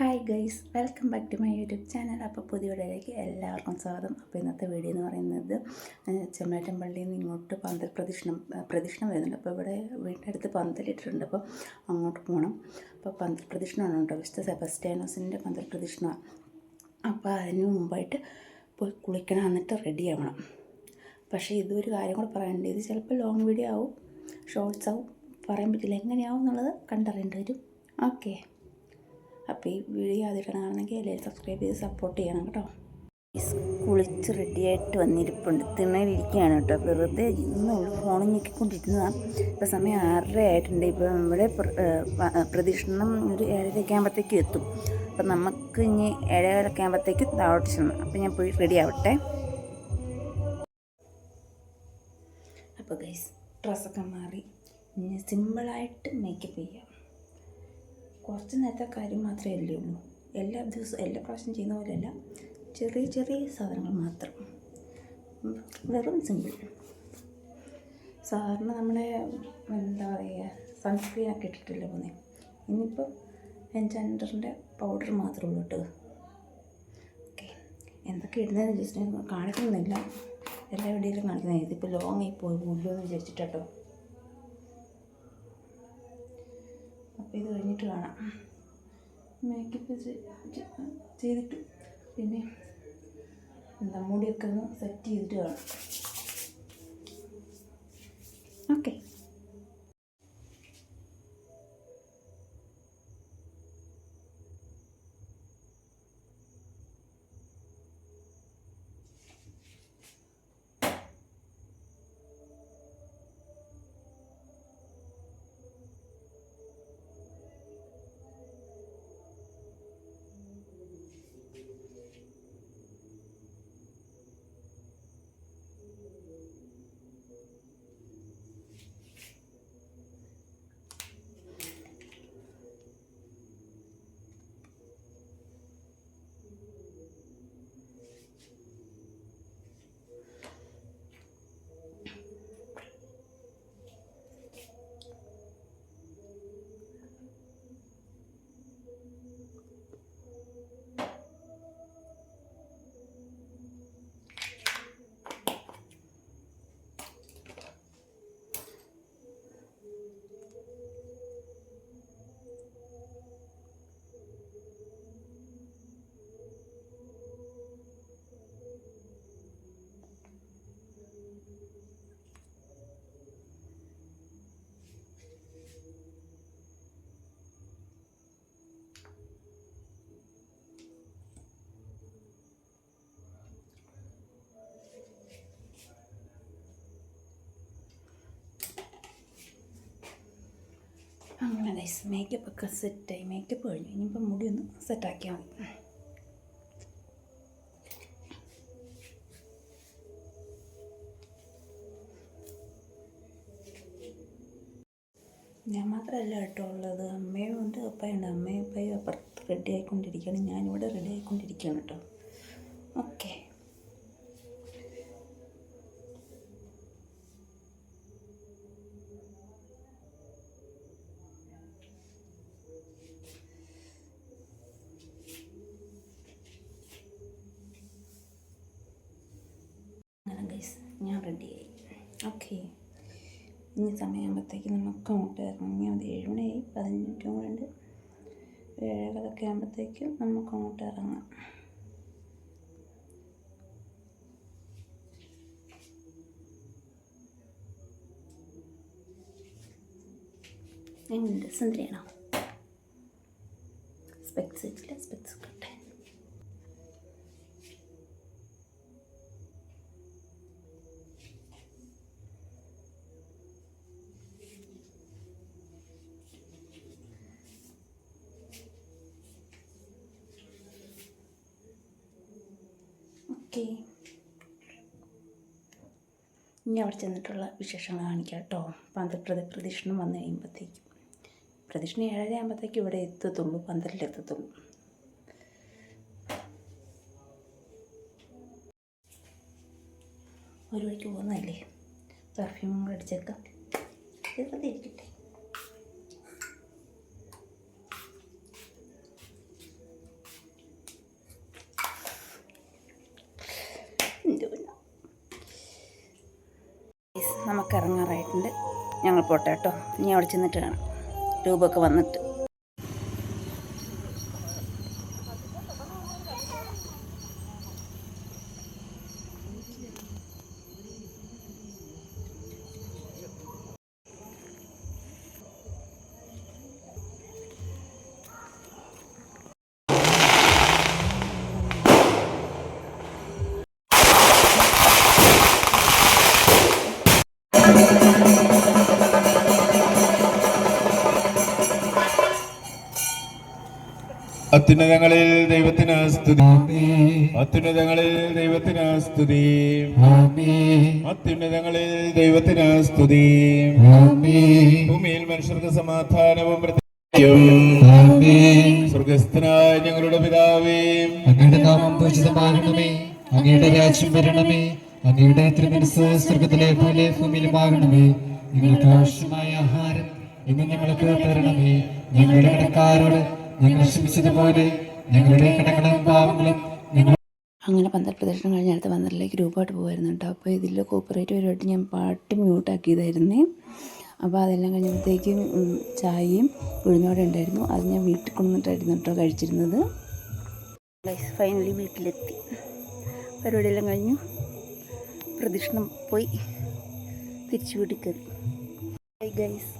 Hi guys, welcome back to my YouTube channel. അപ്പോൾ പുതിയ വീഡിയോയിലേക്ക് എല്ലാവർക്കും സ്വാഗതം. അപ്പോൾ ഇന്നത്തെ വീഡിയോ എന്ന് പറയുന്നത് ചെമ്മേറ്റം പള്ളിയിൽ നിന്ന് ഇങ്ങോട്ട് പന്തൽ പ്രദക്ഷിണം വരുന്നുണ്ട്. അപ്പോൾ ഇവിടെ വീടിൻ്റെ അടുത്ത് പന്തലിട്ടിട്ടുണ്ട്. അപ്പോൾ അങ്ങോട്ട് പോകണം. അപ്പോൾ പന്തൽ പ്രദക്ഷിണമാണ് കേട്ടോ, വിശുദ്ധ സെബസ്ത്യാനോസിൻ്റെ പന്തൽ പ്രദക്ഷിണമാണ്. അപ്പോൾ അതിന് മുമ്പായിട്ട് പോയി കുളിക്കണം, എന്നിട്ട് റെഡി ആവണം. പക്ഷേ ഇതൊരു കാര്യം കൂടെ പറയാനുണ്ട്. ഇത് ചിലപ്പോൾ ലോങ് വീഡിയോ ആവും, ഷോർട്സ് ആവും, പറയാൻ പറ്റില്ല. എങ്ങനെയാവും എന്നുള്ളത് കണ്ടറിയേണ്ടി വരും. ഓക്കെ, അപ്പോൾ ഈ വീഡിയോ ആദ്യമായിട്ടാണെങ്കിൽ എല്ലാവരും സബ്സ്ക്രൈബ് ചെയ്ത് സപ്പോർട്ട് ചെയ്യണം കേട്ടോ. കുളിച്ച് റെഡിയായിട്ട് വന്നിരിപ്പുണ്ട്, തിണ്ണയിലിരിക്കുകയാണ് കേട്ടോ. വെറുതെ ഇന്ന് ഫോണിൽ ഞെക്കിക്കൊണ്ടിരുന്നതാണ്. ഇപ്പോൾ സമയം 6:30 ആയിട്ടുണ്ട്. ഇപ്പോൾ ഇവിടെ പ്രദക്ഷിണം ഒരു 7:30 ആകുമ്പോഴത്തേക്കും എത്തും. അപ്പം നമുക്ക് ഇനി 7:30 ആകുമ്പോഴത്തേക്കും താഴോട്ട് ചെല്ലണം. അപ്പോൾ ഞാൻ പോയി റെഡി ആവട്ടെ. അപ്പോൾ ഗൈസ്, ഡ്രസ്സൊക്കെ മാറി ഇനി സിമ്പിളായിട്ട് മേക്കപ്പ് ചെയ്യാം. കുറച്ച് നേരത്തെ കാര്യം മാത്രമേ അല്ലേ ഉള്ളൂ. എല്ലാ പ്രാവശ്യം ചെയ്യുന്ന പോലെയല്ല, ചെറിയ ചെറിയ സാധനങ്ങൾ മാത്രം, വെറും സിമ്പിൾ. സാധാരണ നമ്മുടെ എന്താ പറയുക, സൺസ്ക്രീനൊക്കെ ഇട്ടിട്ടില്ല പോകുന്നത്. ഇനിയിപ്പോൾ എൻചാൻഡറിൻ്റെ പൗഡർ മാത്രമേ ഉള്ളൂ കേട്ടോ. ഓക്കെ, എന്തൊക്കെ ഇടുന്നതെന്ന് ജസ്റ്റ് കാണിക്കുന്നില്ല, എല്ലാ വീഡിയോയിലും കാണിക്കുന്നത്. ഇതിപ്പോൾ ലോങ് ആയി പോയി എന്ന് വിചാരിച്ചിട്ടോ. അപ്പോൾ ഇത് കഴിഞ്ഞിട്ട് കാണാം. മേക്കപ്പ് ചെയ്തിട്ട് പിന്നെ മുടിയൊക്കെ ഒന്ന് സെറ്റ് ചെയ്തിട്ട് കാണാം. ഓക്കെ, അങ്ങനെ ഗൈസ്, മേക്കപ്പൊക്കെ സെറ്റായി. മേക്കപ്പ് കഴിഞ്ഞു, ഇനിയിപ്പോൾ മുടി ഒന്ന് സെറ്റാക്കിയാൽ മതി. ഞാൻ മാത്രമല്ല കേട്ടോ ഉള്ളത്, അമ്മയും ഉണ്ട്, അപ്പയുണ്ട്. അമ്മയും അപ്പയും അപ്പുറത്ത് റെഡി ആയിക്കൊണ്ടിരിക്കുകയാണ്, ഞാനിവിടെ റെഡി ആയിക്കൊണ്ടിരിക്കുകയാണ് കേട്ടോ. ഓക്കെ, ഞാൻ റെഡിയായി. ഓക്കെ, ഇനി സമയമാകുമ്പോഴത്തേക്ക് നമുക്ക് അങ്ങോട്ട് ഇറങ്ങിയാൽ മതി. 7 മണിയായി, 15 മിനിറ്റും കൂടെ ഉണ്ട്. 7:30 ആകുമ്പോഴത്തേക്കും നമുക്ക് അങ്ങോട്ട് ഇറങ്ങാം. എങ്ങനെയുണ്ട്? സുന്ദരിയാണോ? സ്പെക്സ് വെച്ചില്ല, സ്പെക്സ് കട്ടെ. ഓക്കെ, ഇനി അവിടെ ചെന്നിട്ടുള്ള വിശേഷങ്ങൾ കാണിക്കാം കേട്ടോ. പ്രദക്ഷിണം വന്നു കഴിയുമ്പോഴത്തേക്കും, പ്രദക്ഷിണം 7:30 ആകുമ്പോഴത്തേക്കും ഇവിടെ എത്തത്തുള്ളൂ, പന്തലിലെത്തത്തുള്ളൂ. ഒരു വഴിക്ക് പോകുന്നതല്ലേ, പെർഫ്യൂമും കൂടെ അടിച്ചേക്കാം. വെറുതെ ഇരിക്കട്ടെ. ബസ്സൊക്കെ ഇറങ്ങാറായിട്ടുണ്ട്. ഞങ്ങൾ പോട്ടെ കേട്ടോ. ഇനി അവിടെ ചെന്നിട്ട് കാണാം, രൂപമൊക്കെ വന്നിട്ട്. അത്യുന്നതങ്ങളിൽ ദൈവത്തിന് സ്തുതി. അത്യുന്നതങ്ങളിൽ ദൈവത്തിന് സ്തുതി. അത്യുന്നതങ്ങളിൽ ദൈവത്തിന് സ്തുതി. ഭൂമിയിൽ മനുഷ്യർക്ക് സമാധാനവും സ്വർഗസ്ഥനായ ഞങ്ങളുടെ പിതാവേ, അങ്ങയുടെ നാമം പൂജിതമാകണമേ. അങ്ങയുടെ രാജ്യം വരണമേ. അങ്ങയുടെ തിരുമനസ്സ് സ്വർഗത്തിലെ പോലെ ഭൂമിയിലുമാകണമേ. ഞങ്ങൾക്ക് ആവശ്യമായ ആഹാരം ഇന്ന് ഞങ്ങൾക്ക് തരണമേ. ഞങ്ങളുടെ കടക്കാരോട് ഞങ്ങൾ ക്ഷമിച്ചതുപോലെ ഞങ്ങളുടെ കടങ്ങളും പാവങ്ങളും ഞങ്ങൾ. അങ്ങനെ പന്തൽ പ്രദർശനം കഴിഞ്ഞ അടുത്ത പന്തലിലേക്ക് ഗ്രൂപ്പായിട്ട് പോകുമായിരുന്നു കേട്ടോ. അപ്പോൾ ഇതിൽ കോപ്പറേറ്റ് പരിപാടി ഞാൻ പാട്ട് മ്യൂട്ടാക്കിയതായിരുന്നേ. അപ്പോൾ അതെല്ലാം കഴിഞ്ഞപ്പോഴത്തേക്കും ചായയും ഉഴുന്നോടെ ഉണ്ടായിരുന്നു. അത് ഞാൻ വീട്ടിൽ കൊണ്ടുവന്നിട്ടായിരുന്നു കേട്ടോ കഴിച്ചിരുന്നത്. ഫൈനലി വീട്ടിലെത്തി. പരിപാടിയെല്ലാം കഴിഞ്ഞു, പ്രദക്ഷിണം പോയി തിരിച്ചു വീട്ടിൽ കയറി. Bye guys.